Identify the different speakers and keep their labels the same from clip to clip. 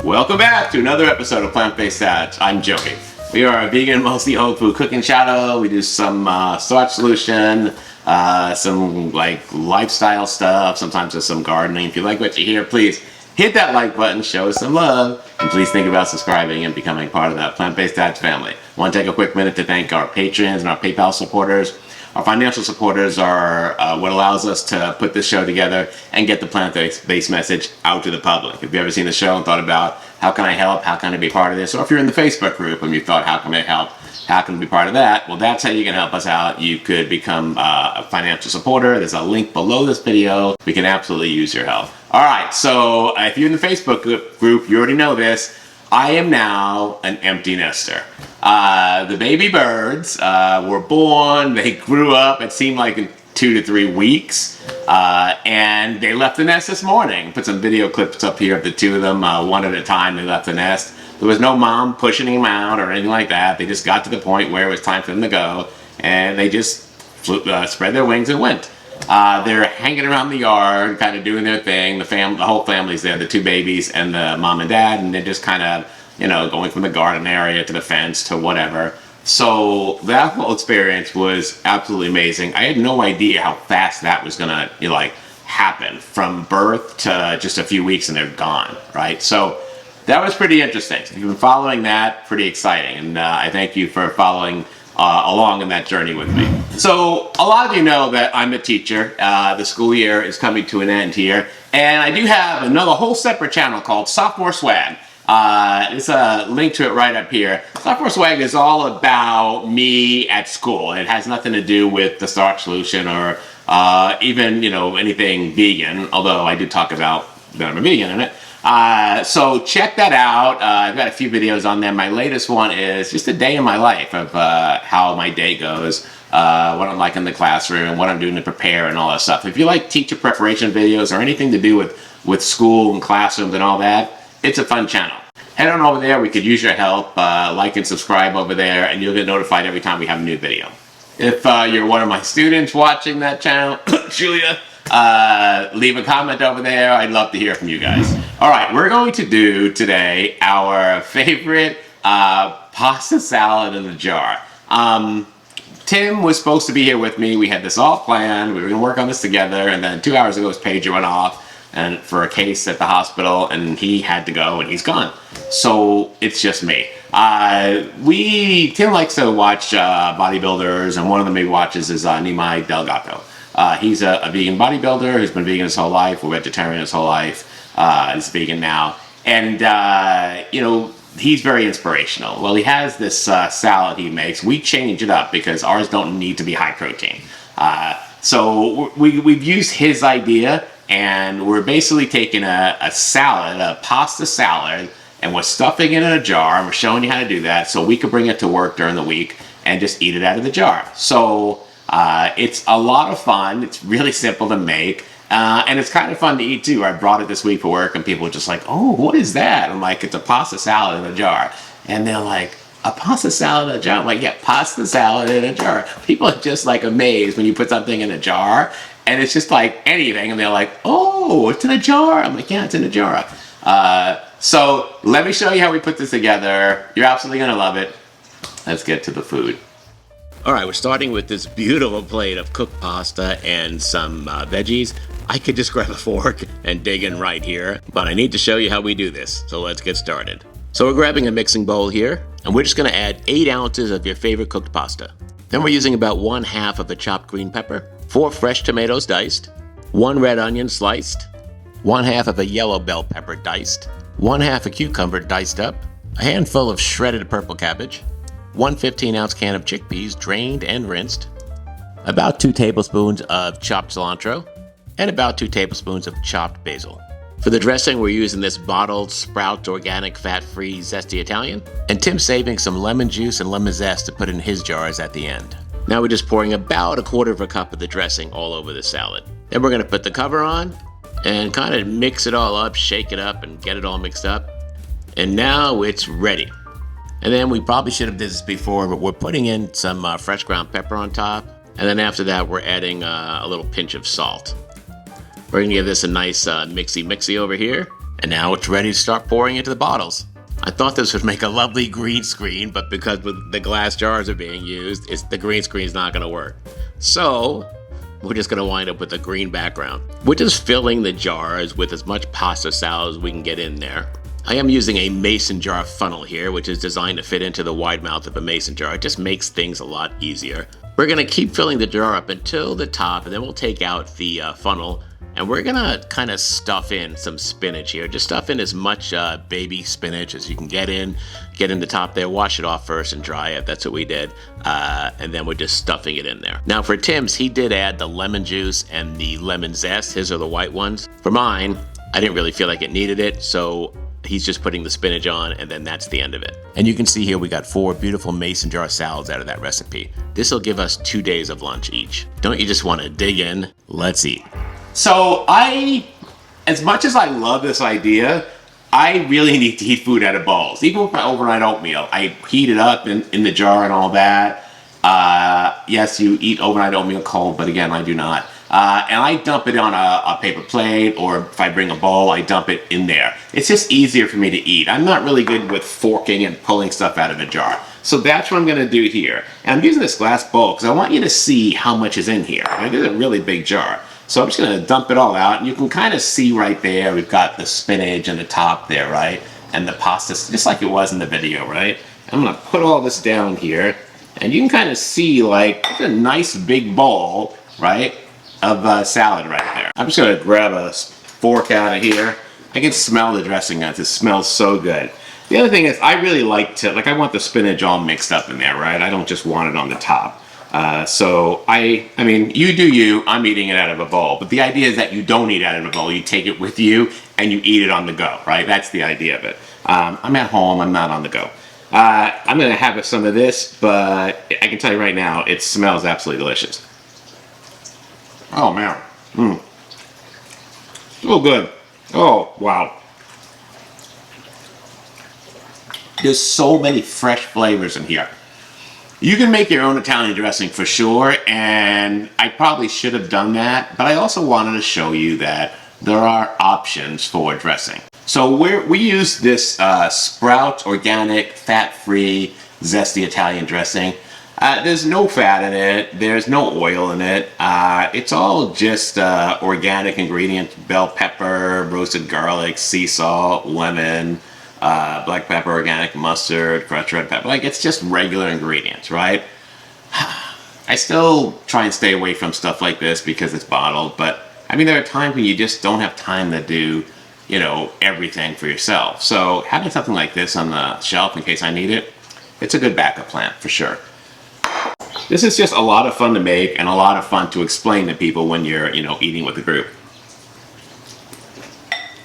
Speaker 1: Welcome back to another episode of Plant-Based Starch. I'm Joey. We are a vegan, mostly whole food cooking channel. We do some starch solution, some like lifestyle stuff, sometimes just some gardening. If you like what you hear, please hit that like button, show us some love, and please think about subscribing and becoming part of that Plant-Based Starch family. I want to take a quick minute to thank our patrons and our PayPal supporters. Our financial supporters are what allows us to put this show together and get the plant-based message out to the public. If you've ever seen the show and thought about how can I help, how can I be part of this, or if you're in the Facebook group and you thought how can I help, how can I be part of that, well, that's how you can help us out. You could become a financial supporter. There's a link below this video. We can absolutely use your help. All right, so if you're in the Facebook group, you already know this. I am now an empty nester. The baby birds were born, they grew up, it seemed like in 2 to 3 weeks, and they left the nest this morning. Put some video clips up here of the two of them, one at a time. They left the nest. There was no mom pushing them out or anything like that. They just got to the point where it was time for them to go, and they just spread their wings and went. They're hanging around the yard, kind of doing their thing. The whole family's there, the two babies and the mom and dad, and they're just kind of, you know, going from the garden area to the fence to whatever. So that whole experience was absolutely amazing. I had no idea how fast that was gonna, happen from birth to just a few weeks and they're gone, right? So that was pretty interesting. If you've been following that, pretty exciting, and I thank you for following along in that journey with me. So a lot of you know that I'm a teacher. The school year is coming to an end here, and I do have another whole separate channel called Sophomore Swag. There's a link to it right up here. Sophomore Swag is all about me at school. It has nothing to do with the starch solution or even, anything vegan, although I do talk about that I'm a vegan in it. So check that out. I've got a few videos on there. My latest one is just a day in my life of how my day goes, what I'm like in the classroom, what I'm doing to prepare and all that stuff. If you like teacher preparation videos or anything to do with school and classrooms and all that, it's a fun channel. Head on over there. We could use your help. Like and subscribe over there, and you'll get notified every time we have a new video. If you're one of my students watching that channel, Julia, leave a comment over there. I'd love to hear from you guys. All right, we're going to do today our favorite pasta salad in a jar. Tim was supposed to be here with me. We had this all planned. We were going to work on this together, and then 2 hours ago his pager went off and for a case at the hospital, and he had to go, and he's gone. So it's just me. Tim likes to watch bodybuilders, and one of them he watches is Nimai Delgado. He's a vegan bodybuilder who's been vegan his whole life, or vegetarian his whole life. He's vegan now, and he's very inspirational. Well, he has this salad he makes. We change it up because ours don't need to be high protein. So we've used his idea, and we're basically taking a salad, a pasta salad, and we're stuffing it in a jar, and we're showing you how to do that so we could bring it to work during the week and just eat it out of the jar. So it's a lot of fun. It's really simple to make, and it's kind of fun to eat too. I brought it this week for work, and people were just like, "Oh, what is that?" I'm like, "It's a pasta salad in a jar." And they're like, "A pasta salad in a jar?" I'm like, "Yeah, pasta salad in a jar." People are just like amazed when you put something in a jar, and it's just like anything, and they're like, "Oh, it's in a jar." I'm like, "Yeah, it's in a jar." So let me show you how we put this together. You're absolutely gonna love it. Let's get to the food. All right, we're starting with this beautiful plate of cooked pasta and some veggies. I could just grab a fork and dig in right here, but I need to show you how we do this. So let's get started. So we're grabbing a mixing bowl here, and we're just gonna add 8 ounces of your favorite cooked pasta. Then we're using about 1/2 of a chopped green pepper, 4 fresh tomatoes diced, 1 red onion sliced, 1/2 of a yellow bell pepper diced, 1/2 a cucumber diced up, a handful of shredded purple cabbage, 1 15-ounce can of chickpeas drained and rinsed, about 2 tablespoons of chopped cilantro, and about 2 tablespoons of chopped basil. For the dressing, we're using this bottled Sprouts organic fat-free zesty Italian, and Tim's saving some lemon juice and lemon zest to put in his jars at the end. Now we're just pouring about 1/4 cup of the dressing all over the salad. Then we're going to put the cover on and kind of mix it all up, shake it up, and get it all mixed up. And now it's ready. And then we probably should have did this before, but we're putting in some fresh ground pepper on top. And then after that, we're adding a little pinch of salt. We're gonna give this a nice mixy over here. And now it's ready to start pouring into the bottles. I thought this would make a lovely green screen, but because the glass jars are being used, the green screen's not gonna work. So, we're just gonna wind up with a green background. We're just filling the jars with as much pasta salad as we can get in there. I am using a mason jar funnel here, which is designed to fit into the wide mouth of a mason jar. It just makes things a lot easier. We're gonna keep filling the jar up until the top, and then we'll take out the funnel, and we're gonna kind of stuff in some spinach here. Just stuff in as much baby spinach as you can get in the top there. Wash it off first and dry it. That's what we did. And then we're just stuffing it in there. Now for Tim's, he did add the lemon juice and the lemon zest. His are the white ones. For mine, I didn't really feel like it needed it, so he's just putting the spinach on, and then that's the end of it. And you can see here we got 4 beautiful mason jar salads out of that recipe. This will give us 2 days of lunch each. Don't you just want to dig in? Let's eat. So as much as I love this idea, I really need to eat food out of bowls. Even with my overnight oatmeal, I heat it up in the jar and all that. Yes, you eat overnight oatmeal cold, but again, I do not. And I dump it on a paper plate, or if I bring a bowl, I dump it in there. It's just easier for me to eat. I'm not really good with forking and pulling stuff out of a jar. So that's what I'm gonna do here. And I'm using this glass bowl because I want you to see how much is in here. It is a really big jar. So I'm just gonna dump it all out, and you can kind of see right there, we've got the spinach and the top there, right? And the pasta, just like it was in the video, right? I'm gonna put all this down here, and you can kind of see like a nice big bowl, right? Of salad right there. I'm just gonna grab a fork out of here. I can smell the dressing guys. It smells so good. The other thing is I really like to, I want the spinach all mixed up in there, right? I don't just want it on the top. So I mean, you do you, I'm eating it out of a bowl, but the idea is that you don't eat out of a bowl, you take it with you and you eat it on the go, right? That's the idea of it. I'm at home, I'm not on the go. I'm gonna have some of this, but I can tell you right now, it smells absolutely delicious. Oh man, so good. Oh, wow. There's so many fresh flavors in here. You can make your own Italian dressing for sure, and I probably should have done that, but I also wanted to show you that there are options for dressing. So we use this Sprout organic, fat-free, zesty Italian dressing. There's no fat in it, there's no oil in it, it's all just organic ingredients: bell pepper, roasted garlic, sea salt, lemon, black pepper, organic mustard, crushed red pepper. Like, it's just regular ingredients, right? I still try and stay away from stuff like this because it's bottled, but I mean, there are times when you just don't have time to do, you know, everything for yourself. So having something like this on the shelf in case I need it, it's a good backup plan for sure. This is just a lot of fun to make and a lot of fun to explain to people when you're, you know, eating with a group.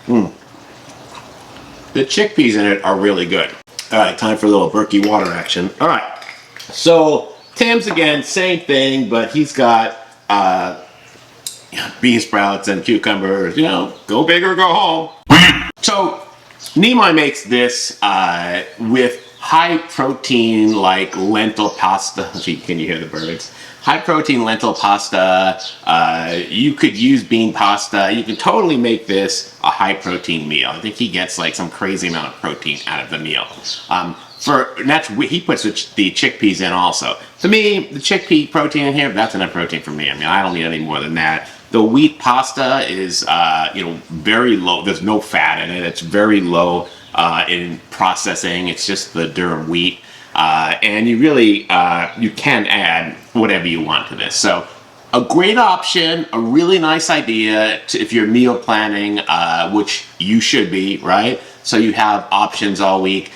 Speaker 1: The chickpeas in it are really good. All right, time for a little Berkey water action. All right, so Tim's again, same thing, but he's got bean sprouts and cucumbers. You know, go big or go home. So Nimoy makes this with high protein, like lentil pasta. Can you hear the birds? High protein lentil pasta. You could use bean pasta. You can totally make this a high protein meal. I think he gets like some crazy amount of protein out of the meal. He puts the chickpeas in also. To me, the chickpea protein in here, that's enough protein for me. I mean, I don't need any more than that. The wheat pasta is, you know, very low. There's no fat in it. It's very low in processing. It's just the durum wheat. And you really, you can add whatever you want to this. So a great option, a really nice idea if you're meal planning, which you should be, right? So you have options all week.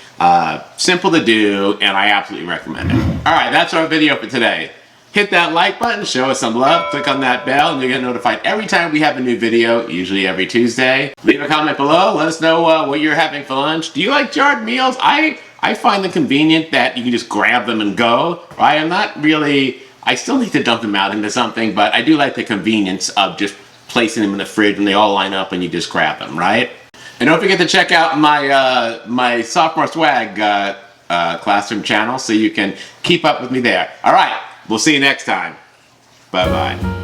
Speaker 1: Simple to do, and I absolutely recommend it. All right, that's our video for today. Hit that like button, show us some love, click on that bell, and you'll get notified every time we have a new video, usually every Tuesday. Leave a comment below, let us know what you're having for lunch. Do you like jarred meals? I find them convenient that you can just grab them and go, right? I'm not really, I still need to dump them out into something, but I do like the convenience of just placing them in the fridge and they all line up and you just grab them, right? And don't forget to check out my my Sophomore Swag classroom channel so you can keep up with me there. All right, we'll see you next time. Bye-bye.